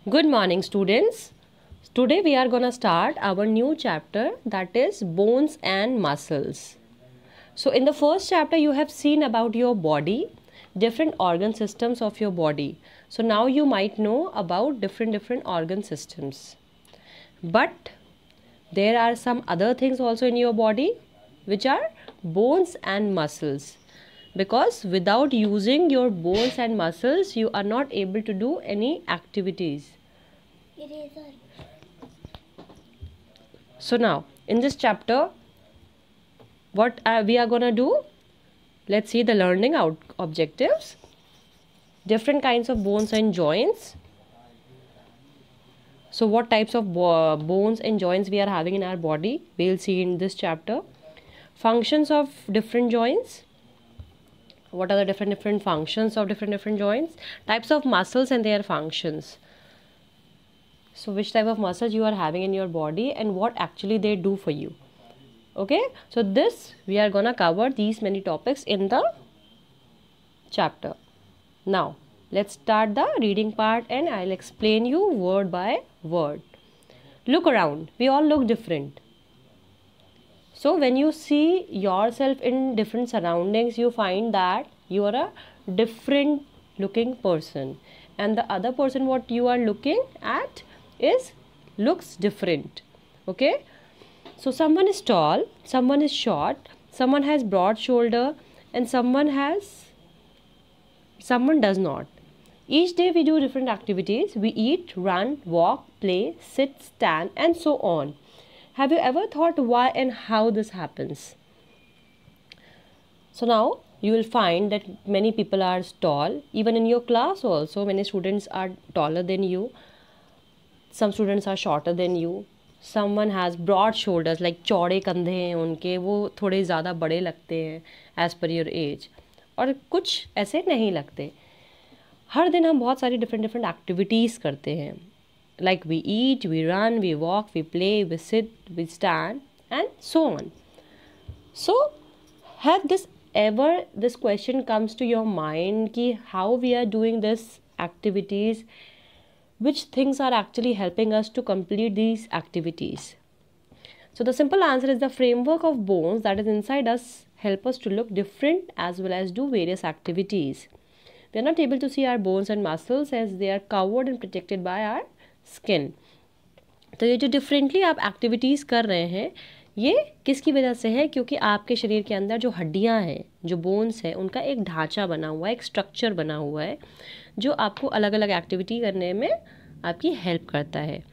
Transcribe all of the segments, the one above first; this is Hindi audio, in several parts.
Good morning, students. Today we are gonna start our new chapter, that is bones and muscles. So in the first chapter you have seen about your body, different organ systems of your body. So now you might know about different organ systems. But there are some other things also in your body which are bones and muscles. Because without using your bones and muscles, you are not able to do any activities. So now in this chapter, what we are gonna do? Let's see the learning objectives. Different kinds of bones and joints. So what types of bones and joints we are having in our body, we'll see in this chapter. Functions of different joints. What are the different functions of different joints? Types of muscles and their functions. So which type of muscles you are having in your body and what actually they do for you. Okay, so this we are gonna cover these many topics in the chapter. Now let's start the reading part and I'll explain you word by word. Look around, we all look different. So when you see yourself in different surroundings, you find that you are a different looking person and the other person what you are looking at looks different. Okay, so someone is tall, someone is short, someone has broad shoulder and someone does not. Each day we do different activities. We eat, run, walk, play, sit, stand and so on. Have you ever thought why and how this happens? So now you will find that many people are tall. Even in your class also many students are taller than you. Some students are shorter than you. Someone has broad shoulders, like चौड़े कंधे हैं उनके, वो थोड़े ज़्यादा बड़े लगते हैं as per your age, और कुछ ऐसे नहीं लगते. हर दिन हम बहुत सारी different activities करते हैं. Like we eat, we run, we walk, we play, we sit, we stand and so on. So have this question comes to your mind कि how we are doing this activities, which things are actually helping us to complete these activities. So the simple answer is the framework of bones that is inside us help us to look different as well as do various activities. We are not able to see our bones and muscles as they are covered and protected by our skin. तो ये जो differently आप activities कर रहे हैं, ये किसकी वजह से है? क्योंकि आपके शरीर के अंदर जो हड्डियां हैं, जो बोन्स है, उनका एक ढांचा बना हुआ है, एक स्ट्रक्चर बना हुआ है जो आपको अलग अलग एक्टिविटी करने में आपकी हेल्प करता है.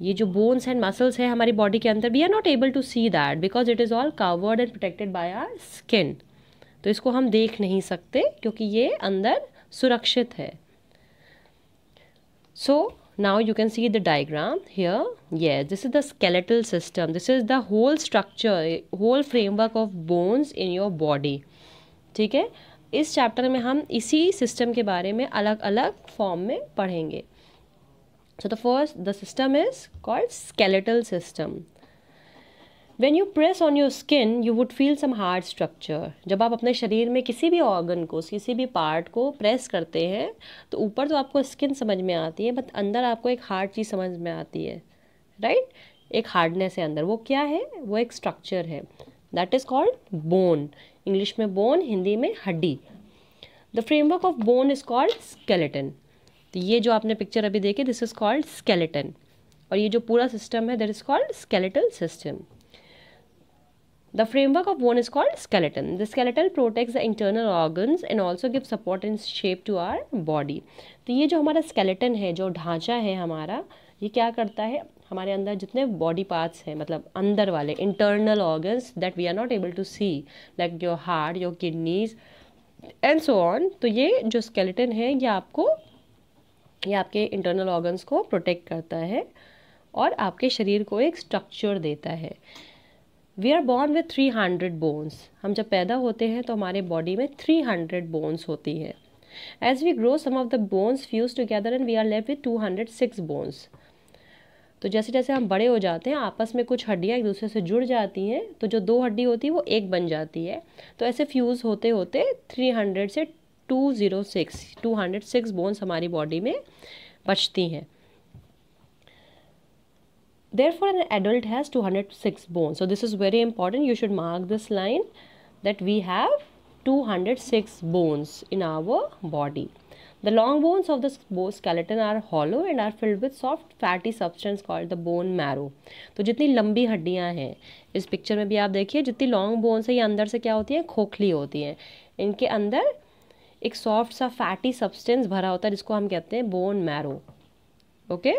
ये जो बोन्स एंड मसल्स है हमारी बॉडी के अंदर, we are not able to see that because it is all covered and protected by our skin. तो इसको हम देख नहीं सकते क्योंकि ये अंदर सुरक्षित है. सो now you can see the diagram here. Yes, this is the skeletal system. This is the whole structure, whole framework of bones in your body. ठीक है, इस चैप्टर में हम इसी सिस्टम के बारे में अलग अलग फॉर्म में पढ़ेंगे. So the system is called skeletal system. When you press on your skin, you would feel some hard structure. जब आप अपने शरीर में किसी भी ऑर्गन को, किसी भी पार्ट को प्रेस करते हैं तो ऊपर तो आपको स्किन समझ में आती है, बट अंदर आपको एक हार्ड चीज़ समझ में आती है, राइट? एक हार्डनेस है अंदर. वो क्या है? वो एक स्ट्रक्चर है. That is called bone. English में बोन, हिंदी में हड्डी. The framework of bone is called skeleton. तो ये जो आपने पिक्चर अभी देखी, दिस इज़ कॉल्ड स्केलेटन. और ये जो पूरा सिस्टम है that is called skeletal system. The framework of bone is called skeleton. The skeleton protects the internal organs and also gives support and shape to our body. तो ये जो हमारा skeleton है, जो ढांचा है हमारा, ये क्या करता है? हमारे अंदर जितने body parts हैं, मतलब अंदर वाले internal organs that we are not able to see, like your heart, your kidneys and so on. तो ये जो skeleton है ये आपके internal organs को protect करता है और आपके शरीर को एक structure देता है. We are born with 300 bones. हम जब पैदा होते हैं तो हमारे बॉडी में 300 bones होती हैं. As we grow, some of the bones fuse together and we are left with 206 bones. तो जैसे जैसे हम बड़े हो जाते हैं आपस में कुछ हड्डियाँ एक दूसरे से जुड़ जाती हैं, तो जो दो हड्डी होती है वो एक बन जाती है. तो ऐसे फ्यूज़ होते होते 300 से 206 बोन्स हमारी बॉडी में बचती हैं। Therefore, an adult has 206 bones. So this is very important. You should mark this line that we have 206 bones in our body. The long bones of the skeleton are hollow and are filled with soft fatty substance called the bone marrow. तो जितनी लंबी हड्डियां हैं, इस पिक्चर में भी आप देखिए, जितनी लॉन्ग बोन्स है ये अंदर से क्या होती हैं, खोखली होती हैं। इनके अंदर एक सॉफ्ट सा फैटी सब्सटेंस भरा होता है जिसको हम कहते हैं bone marrow. Okay,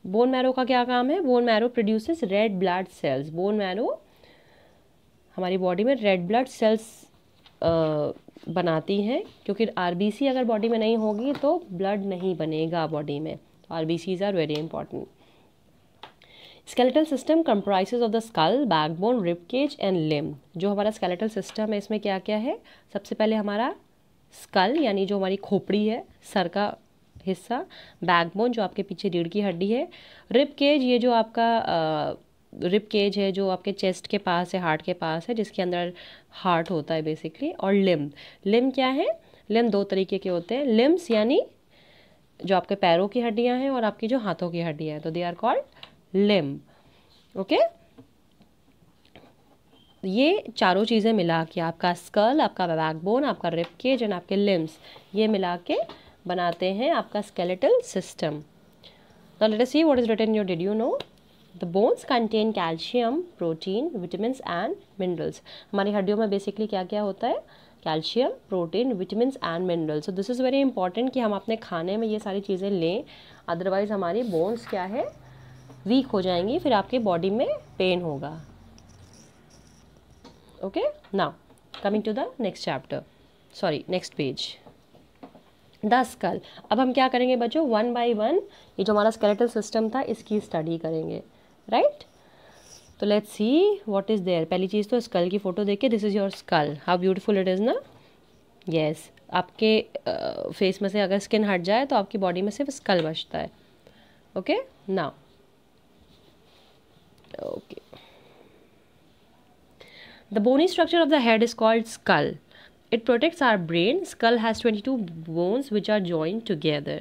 bone marrow का क्या काम है? Bone marrow produces red blood cells. Bone marrow हमारी बॉडी में रेड ब्लड सेल्स बनाती हैं, क्योंकि आरबीसी अगर बॉडी में नहीं होगी तो ब्लड नहीं बनेगा बॉडी में। तो RBCs are very important. Skeletal system comprises of the skull, backbone, rib cage and limb. जो हमारा स्केलेटल सिस्टम है इसमें क्या क्या है? सबसे पहले हमारा स्कल यानी जो हमारी खोपड़ी है, सर का हिस्सा, बैकबोन जो आपके पीछे रीढ़ की हड्डी है, रिब केज ये जो आपका रिब केज है जो आपके चेस्ट के पास है, हार्ट के पास है, जिसके अंदर हार्ट होता है बेसिकली, और लिम्ब। लिम्ब क्या है? लिम्ब दो तरीके के होते हैं। लिम्ब्स यानी जो आपके पैरों की हड्डियां हैं और आपकी जो हाथों की हड्डियां हैं, तो they are called limb. Okay, ये चारों चीज़ें मिला के आपका स्कल, आपका बैकबोन, आपका रिब केज एंड आपके लिम्ब्स, ये मिला के बनाते हैं आपका skeletal system. Now let us see what is written here. Did you know the bones contain calcium, protein, vitamins and minerals. हमारी हड्डियों में बेसिकली क्या क्या होता है? Calcium, protein, vitamins and minerals. So this is very important कि हम अपने खाने में ये सारी चीज़ें लें, अदरवाइज हमारी बोन्स क्या है, वीक हो जाएंगी, फिर आपकी बॉडी में पेन होगा। Okay, now coming to the next chapter, sorry next page, the skull. अब हम क्या करेंगे बच्चों? वन बाय वन ये जो हमारा स्केलेटल सिस्टम था इसकी स्टडी करेंगे, राइट? तो let's see what is there. पहली चीज़ तो स्कल की फोटो देखिए, this is your skull, how beautiful it is ना। यस, आपके फेस में से अगर स्किन हट जाए तो आपकी बॉडी में सिर्फ स्कल बचता है। Okay, now okay, the bony structure of the head is called skull. It protects our brain. Skull has 22 bones which are joined together.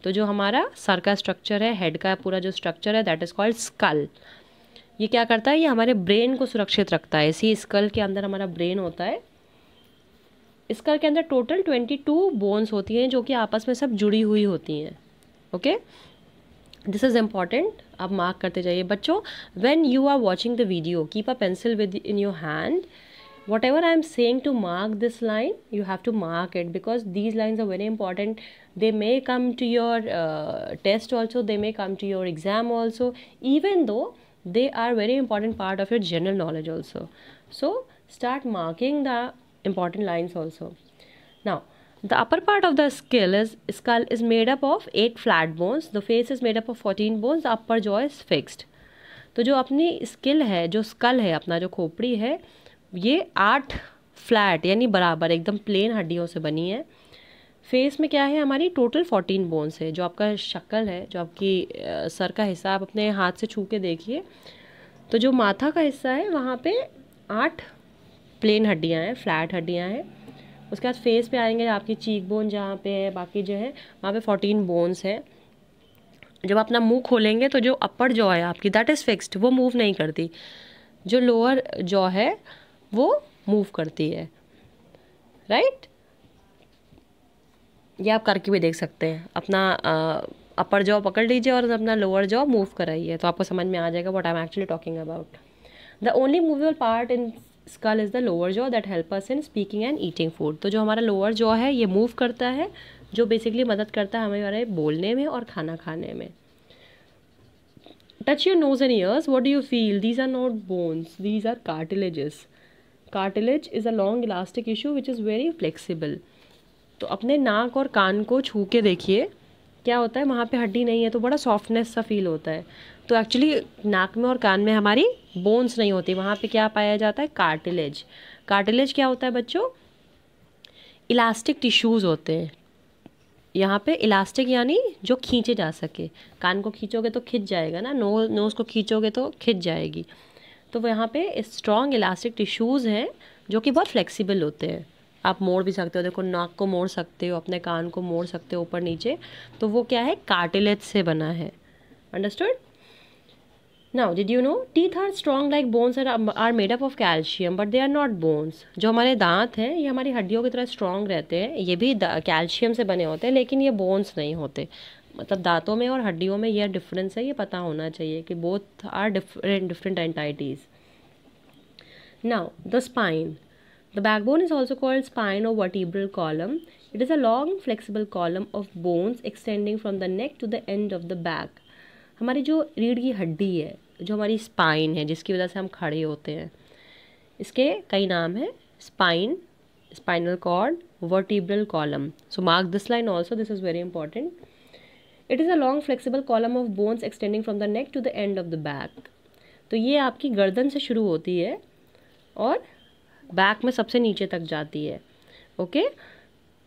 तो जो हमारा सर का स्ट्रक्चर है, हेड का पूरा जो स्ट्रक्चर है, दैट इज कॉल्ड स्कल। ये क्या करता है? ये हमारे ब्रेन को सुरक्षित रखता है। इसी स्कल के अंदर हमारा ब्रेन होता है। स्कल के अंदर टोटल 22 बोन्स होती हैं जो कि आपस में सब जुड़ी हुई होती हैं। ओके, दिस इज इम्पॉर्टेंट, आप मार्क करते जाइए बच्चों। When you are watching the video, keep a pencil with in your hand. Whatever I am saying to mark this line, you have to mark it, because these lines are very important. They may come to your test also, they may come to your exam also, even though they are very important part of your general knowledge also. So start marking the important lines also. Now the upper part of the skull is made up of 8 flat bones. The face is made up of 14 bones. The upper jaw is fixed. तो जो अपनी स्किल है, जो स्कल है, अपना जो खोपड़ी है, ये 8 फ्लैट यानी बराबर एकदम प्लेन हड्डियों से बनी है। फेस में क्या है? हमारी टोटल 14 बोन्स है। जो आपका शक्ल है, जो आपकी सर का हिस्सा, आप अपने हाथ से छू के देखिए, तो जो माथा का हिस्सा है वहाँ पे 8 प्लेन हड्डियाँ हैं, फ्लैट हड्डियाँ हैं। उसके बाद फेस पे आएंगे, आपकी चीक बोन जहाँ पे है, बाकी जो है वहाँ पे 14 बोन्स है। जब अपना मुंह खोलेंगे तो जो अपर जॉ है आपकी, दैट इज़ फिक्स्ड, वो मूव नहीं करती। जो लोअर जॉ है वो मूव करती है, राइट? ये आप करके भी देख सकते हैं। अपना अपर जॉ पकड़ लीजिए और अपना लोअर जॉ मूव कराइए, तो आपको समझ में आ जाएगा what I am actually talking about. The only movable part in skull is the lower jaw that help us in speaking and eating food. तो जो हमारा लोअर जॉ है ये मूव करता है, जो बेसिकली मदद करता है हमारे बोलने में और खाना खाने में। Touch your nose and ears. What do you feel? These are not bones. These are cartilages. Cartilage is a long elastic tissue which is very flexible. तो अपने नाक और कान को छू के देखिए, क्या होता है? वहाँ पे हड्डी नहीं है तो बड़ा सॉफ्टनेस सा फील होता है। तो एक्चुअली नाक में और कान में हमारी बोन्स नहीं होती, वहाँ पे क्या पाया जाता है? कार्टिलेज। कार्टिलेज क्या होता है बच्चों? इलास्टिक टिश्यूज़ होते हैं। यहाँ पे इलास्टिक यानी जो खींचे जा सके। कान को खींचोगे तो खिंच जाएगा ना, नोज़ को खींचोगे तो खिंच जाएगी। तो यहाँ पे स्ट्रॉन्ग इलास्टिक टिश्यूज़ हैं जो कि बहुत फ्लेक्सिबल होते हैं, आप मोड़ भी सकते हो, देखो नाक को मोड़ सकते हो, अपने कान को मोड़ सकते हो ऊपर नीचे, तो वो क्या है, कार्टिलेज से बना है। Understood? Now did you know teeth are strong like bones are made up of calcium but they are not bones. जो हमारे दांत हैं ये हमारी हड्डियों की तरह स्ट्रॉन्ग रहते हैं, ये भी कैल्शियम से बने होते हैं, लेकिन ये बोन्स नहीं होते। मतलब दांतों में और हड्डियों में यह डिफरेंस है, ये पता होना चाहिए कि both are different entities. Now the spine, the backbone is also called spine or vertebral column. It is a long flexible column of bones extending from the neck to the end of the back. हमारी जो रीढ़ की हड्डी है, जो हमारी स्पाइन है, जिसकी वजह से हम खड़े होते हैं, इसके कई नाम हैं। Spine, spinal cord, vertebral column. So mark this line also, this is very important. It is a long flexible column of bones extending from the neck to the end of the back. तो ये आपकी गर्दन से शुरू होती है और बैक में सबसे नीचे तक जाती है। ओके,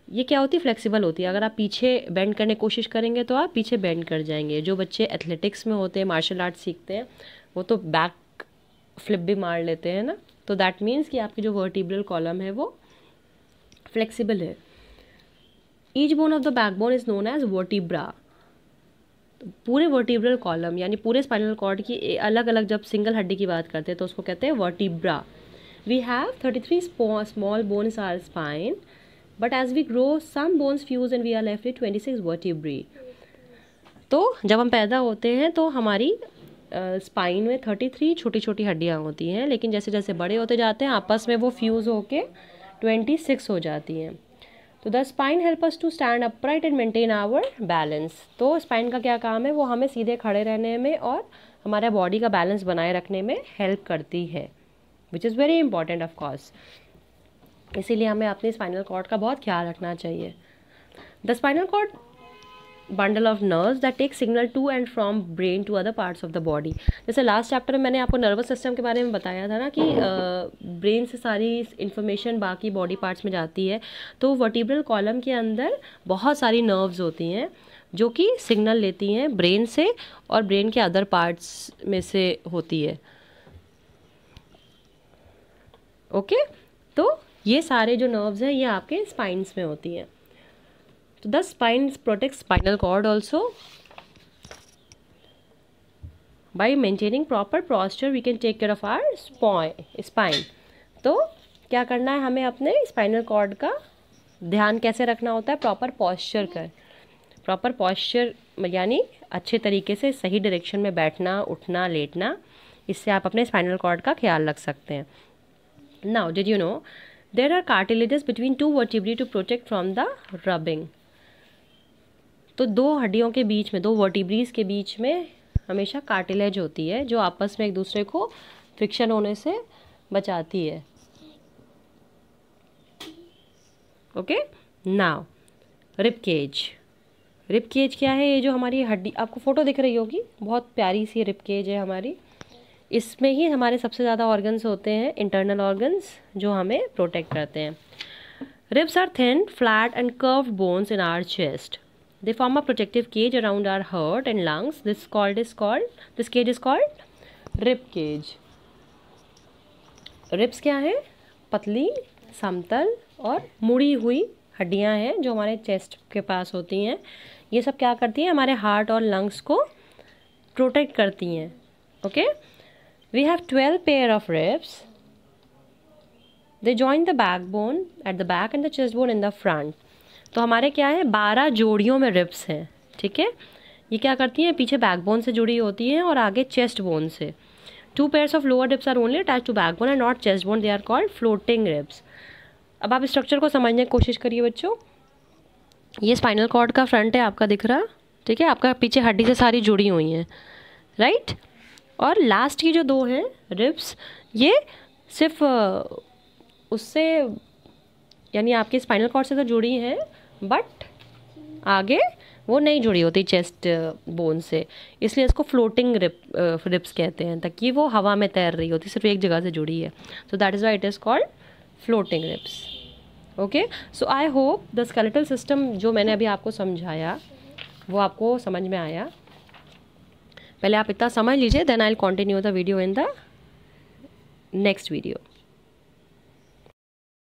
ये क्या होती है, फ्लेक्सिबल होती है। अगर आप पीछे बेंड करने की कोशिश करेंगे तो आप पीछे बेंड कर जाएंगे। जो बच्चे एथलेटिक्स में होते हैं, मार्शल आर्ट सीखते हैं, वो तो बैक फ्लिप भी मार लेते हैं ना। तो दैट मीन्स कि आपकी जो वर्टिब्रल कॉलम है वो फ्लेक्सिबल है। Each bone of the backbone is known as vertebra. पूरे वर्टिब्रल कॉलम यानी पूरे स्पाइनल कॉर्ड की अलग अलग, जब सिंगल हड्डी की बात करते हैं तो उसको कहते हैं vertebra. We have 33 small bones in our spine, but as we grow, some bones fuse and we are left with 26 vertebrae. तो जब हम पैदा होते हैं तो हमारी स्पाइन में 33 छोटी छोटी हड्डियाँ होती हैं, लेकिन जैसे जैसे बड़े होते जाते हैं आपस में वो फ्यूज़ होके 26 हो जाती हैं। तो the spine help us to stand upright and maintain our balance. तो स्पाइन का क्या काम है, वो हमें सीधे खड़े रहने में और हमारा बॉडी का बैलेंस बनाए रखने में हेल्प करती है, which is very important of course. इसीलिए हमें अपने स्पाइनल कॉर्ड का बहुत ख्याल रखना चाहिए। The spinal cord bundle of nerves that take signal to and from brain to other parts of the body. जैसे लास्ट चैप्टर में मैंने आपको नर्वस सिस्टम के बारे में बताया था ना कि ब्रेन से सारी इन्फॉर्मेशन बाकी बॉडी पार्ट्स में जाती है। तो वर्टिब्रल कॉलम के अंदर बहुत सारी नर्व्स होती हैं जो कि सिग्नल लेती हैं ब्रेन से और ब्रेन के अदर पार्ट्स में से होती है। ओके तो ये सारे जो नर्व्स हैं ये आपके स्पाइन्स में होती हैं। तो the spines protect spinal cord also by maintaining proper posture we can take care of our spine. तो क्या करना है हमें, अपने स्पाइनल कॉर्ड का ध्यान कैसे रखना होता है, प्रॉपर पोस्चर कर। प्रॉपर पोस्चर यानी अच्छे तरीके से सही डायरेक्शन में बैठना, उठना, लेटना, इससे आप अपने स्पाइनल कॉर्ड का ख्याल रख सकते हैं। Now, did you know there are cartilages between two vertebrae to protect from the rubbing? तो दो हड्डियों के बीच में, दो वर्टिब्रीज के बीच में हमेशा कार्टिलेज होती है जो आपस में एक दूसरे को फ्रिक्शन होने से बचाती है। Okay, now rib cage. Rib cage क्या है, ये जो हमारी हड्डी, आपको फोटो दिख रही होगी, बहुत प्यारी सी रिब केज है हमारी। इसमें ही हमारे सबसे ज़्यादा ऑर्गन्स होते हैं, इंटरनल ऑर्गन्स, जो हमें प्रोटेक्ट करते हैं। Ribs are thin, flat and curved bones in our chest. They form a protective cage around our heart and lungs. This cage is called rib cage. Ribs क्या है, पतली, समतल और मुड़ी हुई हड्डियां हैं जो हमारे चेस्ट के पास होती हैं। ये सब क्या करती हैं, हमारे हार्ट और लंग्स को प्रोटेक्ट करती हैं। Okay, we have 12 pair of ribs. They join the backbone at the back and the chest bone in the front. तो हमारे क्या है, 12 जोड़ियों में रिब्स हैं। ठीक है, ये क्या करती हैं, पीछे बैकबोन से जुड़ी होती हैं और आगे चेस्ट बोन से। 2 pairs of lower ribs are only attached to backbone and not chest bone. They are called floating ribs. अब आप स्ट्रक्चर को समझने की कोशिश करिए बच्चों। ये स्पाइनल कॉर्ड का फ्रंट है, आपका दिख रहा, ठीक है, आपका पीछे हड्डी से सारी जुड़ी हुई हैं, राइट। और लास्ट की जो दो हैं रिब्स, ये सिर्फ उससे यानी आपके स्पाइनल कॉर्ड से तो जुड़ी हैं, बट आगे वो नहीं जुड़ी होती चेस्ट बोन से, इसलिए इसको फ्लोटिंग रिब्स कहते हैं, ताकि वो हवा में तैर रही होती, सिर्फ एक जगह से जुड़ी है। So that is why it is called floating ribs. Okay, so I hope the skeletal system जो मैंने अभी आपको समझाया वो आपको समझ में आया। पहले आप इतना समझ लीजिए, then I will continue the video in the next video.